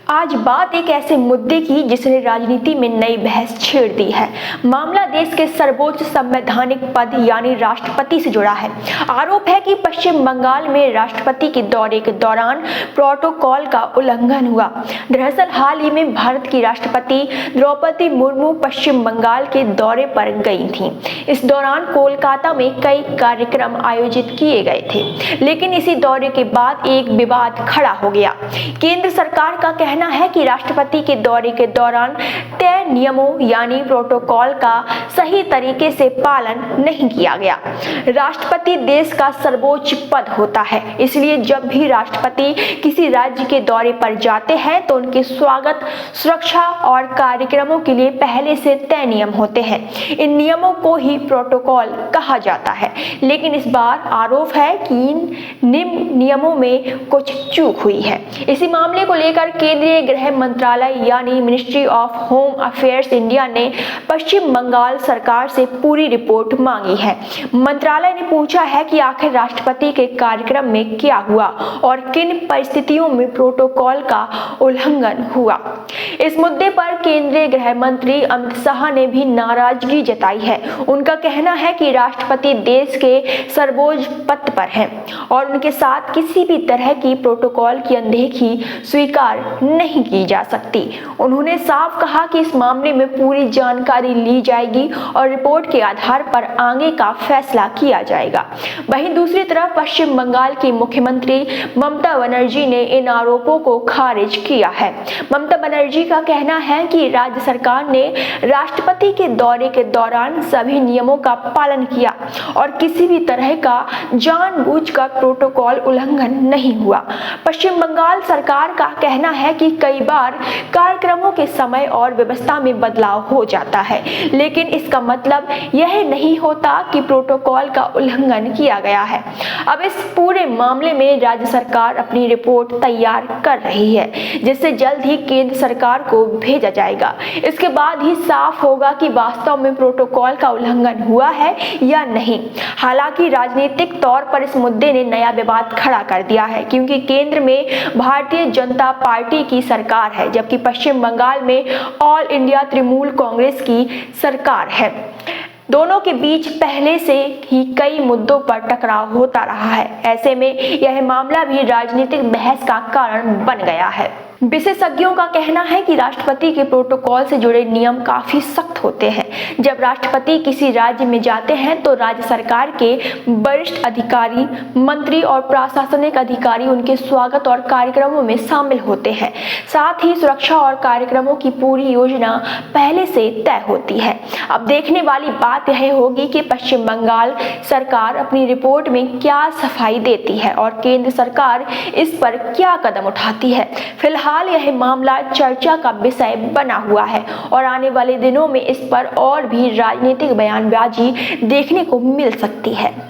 आज बात एक ऐसे मुद्दे की जिसने राजनीति में नई बहस छेड़ दी है। मामला देश के सर्वोच्च संवैधानिक पद यानी राष्ट्रपति से जुड़ा है। आरोप है कि पश्चिम बंगाल में राष्ट्रपति के दौरे के दौरान प्रोटोकॉल का उल्लंघन हुआ। दरअसल हाल ही में भारत की राष्ट्रपति द्रौपदी मुर्मू पश्चिम बंगाल के दौरे पर गई थीं। इस दौरान कोलकाता में कई कार्यक्रम आयोजित किए गए थे, लेकिन इसी दौरे के बाद एक विवाद खड़ा हो गया। केंद्र सरकार का कहना है कि राष्ट्रपति के दौरे के दौरान तय नियमों यानी प्रोटोकॉल का सही तरीके से पालन नहीं किया गया। राष्ट्रपति देश का सर्वोच्च पद होता है, इसलिए जब भी राष्ट्रपति किसी राज्य के दौरे पर जाते हैं तो उनके स्वागत, सुरक्षा और कार्यक्रमों के लिए पहले से तय नियम होते हैं। इन नियमों को ही प्रोटोकॉल कहा जाता है, लेकिन इस बार आरोप है कि इन नियमों में कुछ चूक हुई है। इसी मामले को लेकर केंद्रीय गृह मंत्रालय यानी ministry of home affairs India ने पश्चिम बंगाल सरकार से पूरी रिपोर्ट मांगी है। मंत्रालय ने पूछा है कि आखिर राष्ट्रपति के कार्यक्रम में क्या हुआ और किन परिस्थितियों में प्रोटोकॉल का उल्लंघन हुआ। इस मुद्दे पर केंद्रीय गृह मंत्री अमित शाह ने भी नाराजगी जताई है। उनका कहना है कि राष्ट्रपति देश के सर्वोच्च पद पर हैं और उनके साथ किसी भी तरह की प्रोटोकॉल की अनदेखी स्वीकार नहीं की जा सकती। उन्होंने साफ कहा कि इस मामले में पूरी जानकारी ली जाएगी और रिपोर्ट के आधार पर आगे का फैसला किया जाएगा। वहीं दूसरी तरफ पश्चिम बंगाल की मुख्यमंत्री ममता बनर्जी ने इन आरोपों को खारिज किया है। ममता बनर्जी का कहना है कि राज्य सरकार ने राष्ट्रपति के दौरे के दौरान सभी नियमों का पालन किया और किसी भी तरह का जानबूझकर प्रोटोकॉल उल्लंघन नहीं हुआ। पश्चिम बंगाल सरकार का कहना है कि कई बार कार्यक्रमों के समय और व्यवस्था में बदलाव हो जाता है, लेकिन इसका मतलब यह नहीं होता कि प्रोटोकॉल का उल्लंघन किया गया है। अब इस पूरे मामले में राज्य सरकार अपनी रिपोर्ट तैयार कर रही है, जिसे जल्द ही केंद्र सरकार को भेजा जाएगा। इसके बाद ही साफ होगा कि वास्तव में प्रोटोकॉल का उल्लंघन हुआ है या नहीं। हालांकि राजनीतिक तौर पर इस मुद्दे ने नया विवाद खड़ा कर दिया है, क्योंकि केंद्र में भारतीय जनता पार्टी की सरकार है, जबकि पश्चिम बंगाल में ऑल इंडिया तृणमूल कांग्रेस की सरकार है। दोनों के बीच पहले से ही कई मुद्दों पर टकराव होता रहा है। ऐसे में यह मामला भी राजनीतिक बहस का कारण बन गया है। विशेषज्ञों का कहना है कि राष्ट्रपति के प्रोटोकॉल से जुड़े नियम काफी सख्त होते हैं। जब राष्ट्रपति किसी राज्य में जाते हैं तो राज्य सरकार के वरिष्ठ अधिकारी, मंत्री और प्रशासनिक अधिकारी उनके स्वागत और कार्यक्रमों में शामिल होते हैं। साथ ही सुरक्षा और कार्यक्रमों की पूरी योजना पहले से तय होती है। अब देखने वाली बात यह होगी कि पश्चिम बंगाल सरकार अपनी रिपोर्ट में क्या सफाई देती है और केंद्र सरकार इस पर क्या कदम उठाती है। फिलहाल यह मामला चर्चा का विषय बना हुआ है और आने वाले दिनों में इस पर और भी राजनीतिक बयानबाजी देखने को मिल सकती है।